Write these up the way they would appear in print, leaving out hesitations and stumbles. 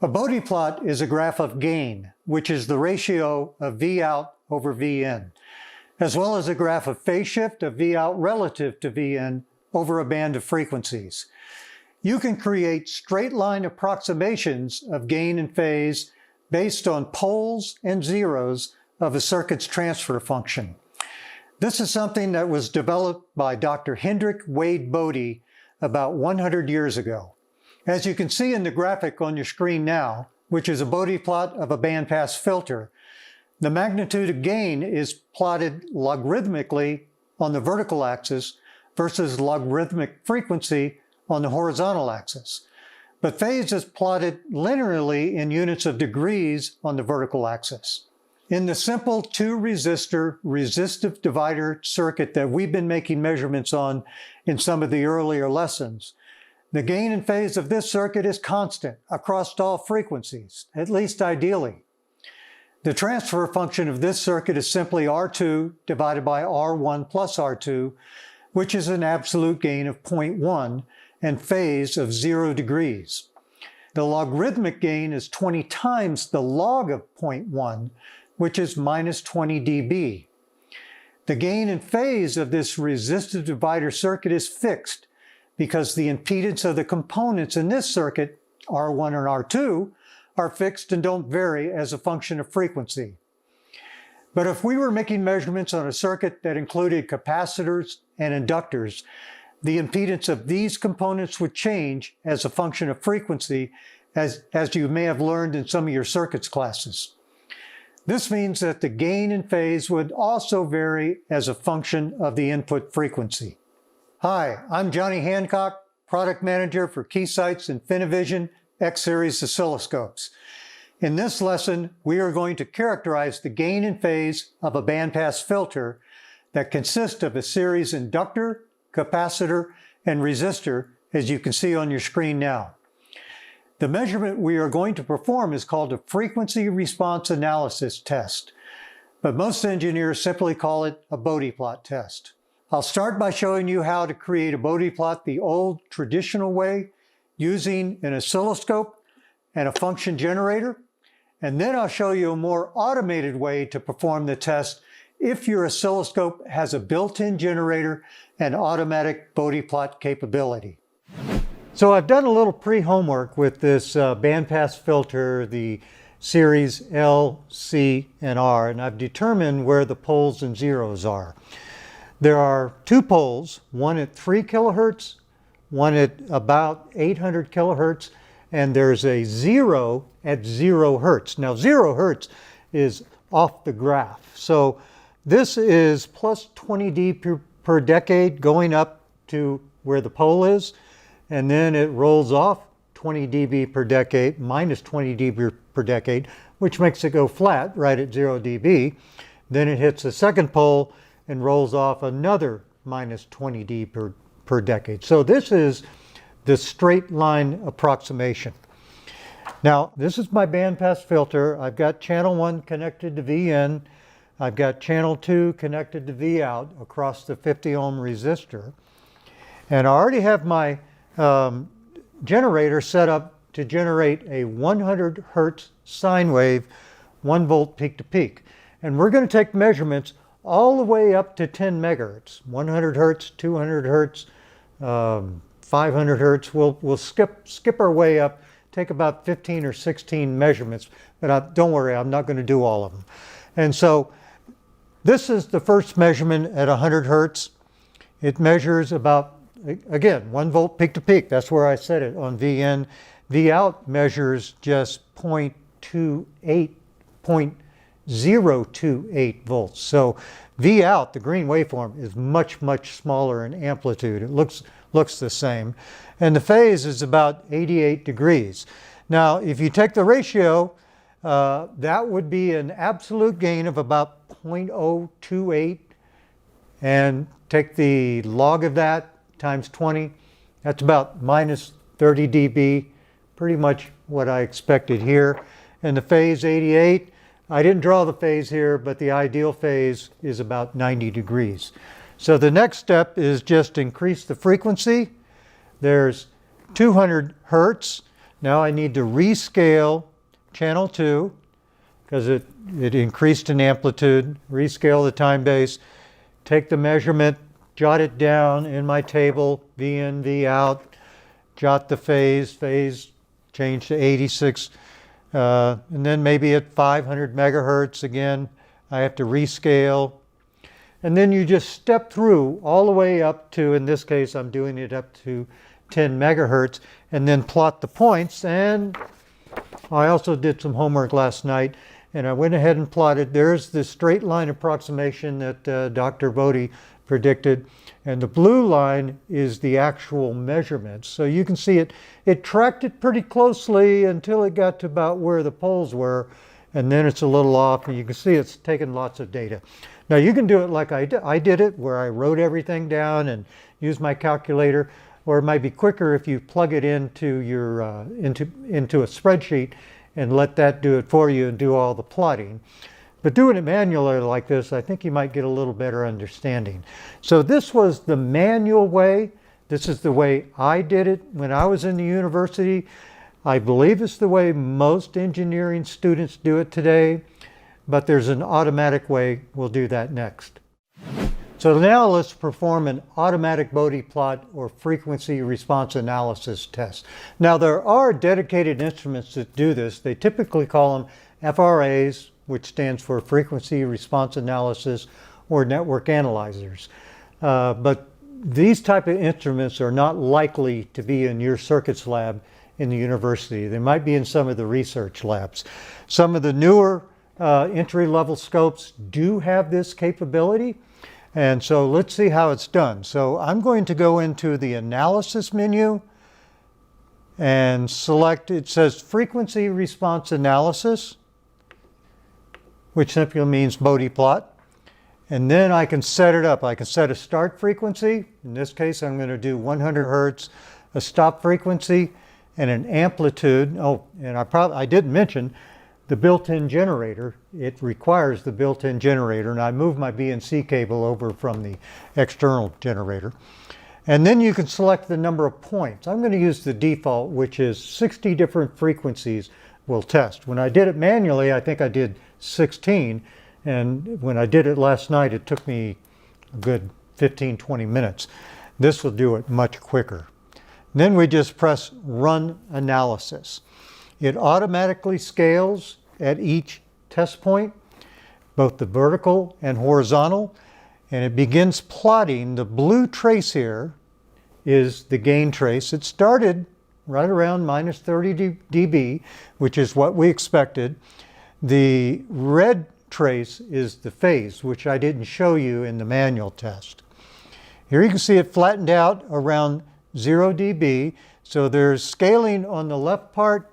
A Bode plot is a graph of gain, which is the ratio of V out over V in, as well as a graph of phase shift of V out relative to V in over a band of frequencies. You can create straight line approximations of gain and phase based on poles and zeros of a circuit's transfer function. This is something that was developed by Dr. Hendrik Wade Bode about 100 years ago. As you can see in the graphic on your screen now, which is a Bode plot of a bandpass filter, the magnitude of gain is plotted logarithmically on the vertical axis versus logarithmic frequency on the horizontal axis. But phase is plotted linearly in units of degrees on the vertical axis. In the simple 2-resistor resistive divider circuit that we've been making measurements on in some of the earlier lessons, the gain and phase of this circuit is constant across all frequencies, at least ideally. The transfer function of this circuit is simply R2 divided by R1 plus R2, which is an absolute gain of 0.1 and phase of 0 degrees. The logarithmic gain is 20 times the log of 0.1, which is minus 20 dB. The gain and phase of this resistive divider circuit is fixed because the impedance of the components in this circuit, R1 and R2, are fixed and don't vary as a function of frequency. But if we were making measurements on a circuit that included capacitors and inductors, the impedance of these components would change as a function of frequency, as you may have learned in some of your circuits classes. This means that the gain and phase would also vary as a function of the input frequency. Hi, I'm Johnny Hancock, Product Manager for Keysight's Infinivision X-Series oscilloscopes. In this lesson, we are going to characterize the gain and phase of a bandpass filter that consists of a series inductor, capacitor, and resistor, as you can see on your screen now. The measurement we are going to perform is called a frequency response analysis test, but most engineers simply call it a Bode plot test. I'll start by showing you how to create a Bode plot the old traditional way, using an oscilloscope and a function generator, and then I'll show you a more automated way to perform the test if your oscilloscope has a built-in generator and automatic Bode plot capability. So I've done a little pre-homework with this bandpass filter, the series L, C, and R, and I've determined where the poles and zeros are. There are two poles, one at 3 kilohertz, one at about 800 kilohertz, and there's a zero at 0 hertz. Now 0 hertz is off the graph. So this is plus 20 dB per decade going up to where the pole is, and then it rolls off 20 dB per decade, minus 20 dB per decade, which makes it go flat right at 0 dB. Then it hits the second pole and rolls off another minus 20 dB per decade. So this is the straight line approximation. Now, this is my bandpass filter. I've got channel 1 connected to V in. I've got channel 2 connected to V out across the 50 ohm resistor. And I already have my generator set up to generate a 100 hertz sine wave, 1 volt peak to peak. And we're going to take measurements all the way up to 10 megahertz, 100 hertz, 200 hertz, 500 hertz. We'll skip our way up, take about 15 or 16 measurements, but don't worry, I'm not going to do all of them. And so this is the first measurement at 100 hertz. It measures about, again, 1 volt peak to peak. That's where I set it on V in. V out measures just 0.028 volts. So V out, the green waveform, is much, much smaller in amplitude. It looks the same. And the phase is about 88 degrees. Now, if you take the ratio, that would be an absolute gain of about 0.028, and take the log of that times 20. That's about minus 30 dB, pretty much what I expected here. And the phase 88, I didn't draw the phase here, but the ideal phase is about 90 degrees. So the next step is just increase the frequency. There's 200 hertz. Now I need to rescale channel 2 because it increased in amplitude, rescale the time base, take the measurement, jot it down in my table, V in, V out, jot the phase change to 86, and then maybe at 500 megahertz again, I have to rescale. And then you just step through all the way up to, in this case, I'm doing it up to 10 megahertz, and then plot the points. And I also did some homework last night, and I went ahead and plotted. There's the straight line approximation that Dr. Bode predicted, and the blue line is the actual measurements. So you can see it tracked it pretty closely until it got to about where the poles were, and then it's a little off, and you can see it's taken lots of data. Now you can do it like I did it, where I wrote everything down and used my calculator, or it might be quicker if you plug it into your into a spreadsheet and let that do it for you and do all the plotting. But doing it manually like this, I think you might get a little better understanding. So this was the manual way. This is the way I did it when I was in the university. I believe it's the way most engineering students do it today, but there's an automatic way. We'll do that next. So now let's perform an automatic Bode plot or frequency response analysis test. Now there are dedicated instruments that do this. They typically call them FRAs, which stands for frequency response analysis, or network analyzers. But these type of instruments are not likely to be in your circuits lab in the university. They might be in some of the research labs. Some of the newer entry-level scopes do have this capability. And so let's see how it's done. So I'm going to go into the analysis menu and select, it says frequency response analysis, which simply means Bode plot. And then I can set it up. I can set a start frequency. In this case, I'm going to do 100 hertz, a stop frequency, and an amplitude. Oh, and I didn't mention the built-in generator. It requires the built-in generator, and I moved my BNC cable over from the external generator. And then you can select the number of points. I'm going to use the default, which is 60 different frequencies we'll test. When I did it manually, I think I did 16, and when I did it last night, it took me a good 15-20 minutes. This will do it much quicker. Then we just press Run Analysis. It automatically scales at each test point, both the vertical and horizontal, and it begins plotting. The blue trace here is the gain trace. It started right around minus 30 dB, which is what we expected. The red trace is the phase, which I didn't show you in the manual test. Here you can see it flattened out around 0 dB. So there's scaling on the left part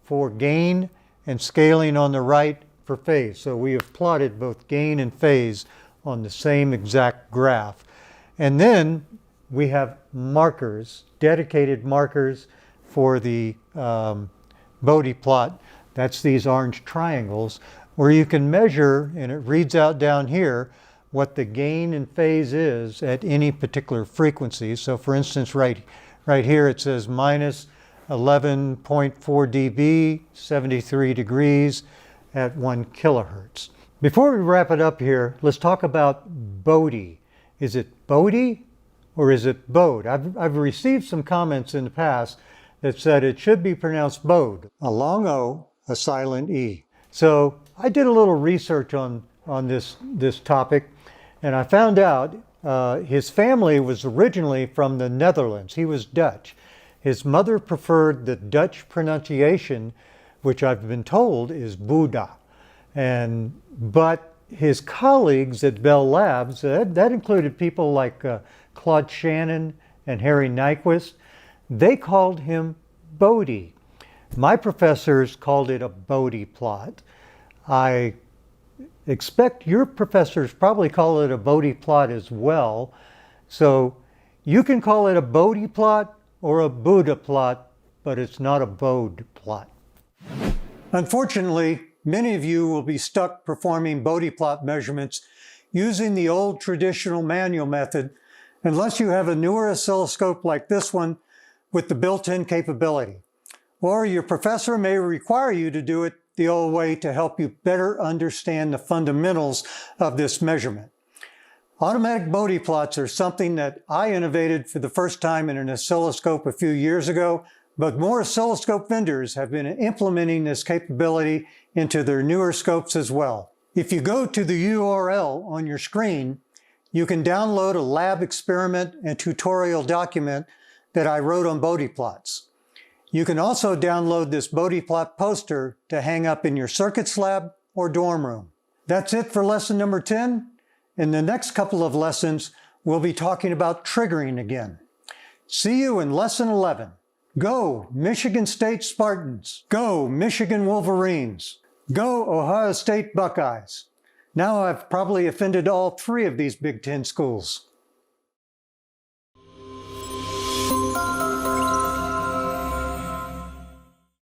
for gain and scaling on the right for phase. So we have plotted both gain and phase on the same exact graph. And then we have markers, dedicated markers for the Bode plot. That's these orange triangles where you can measure, and it reads out down here, what the gain and phase is at any particular frequency. So for instance, right here it says minus 11.4 dB, 73 degrees at 1 kilohertz. Before we wrap it up here, let's talk about Bode. Is it Bode or is it Bode? I've received some comments in the past that said it should be pronounced Bode, a long O, a silent E. So I did a little research on this topic, and I found out his family was originally from the Netherlands. He was Dutch. His mother preferred the Dutch pronunciation, which I've been told is Buddha. But his colleagues at Bell Labs, that included people like Claude Shannon and Harry Nyquist, they called him Bode. My professors called it a Bode plot. I expect your professors probably call it a Bode plot as well. So you can call it a Bode plot or a Buddha plot, but it's not a Bode plot. Unfortunately, many of you will be stuck performing Bode plot measurements using the old traditional manual method unless you have a newer oscilloscope like this one with the built-in capability. Or your professor may require you to do it the old way to help you better understand the fundamentals of this measurement. Automatic Bode plots are something that I innovated for the first time in an oscilloscope a few years ago, but more oscilloscope vendors have been implementing this capability into their newer scopes as well. If you go to the URL on your screen, you can download a lab experiment and tutorial document that I wrote on Bode plots. You can also download this Bode plot poster to hang up in your circuits lab or dorm room. That's it for lesson number 10. In the next couple of lessons, we'll be talking about triggering again. See you in lesson 11. Go, Michigan State Spartans. Go, Michigan Wolverines. Go, Ohio State Buckeyes. Now I've probably offended all 3 of these Big Ten schools.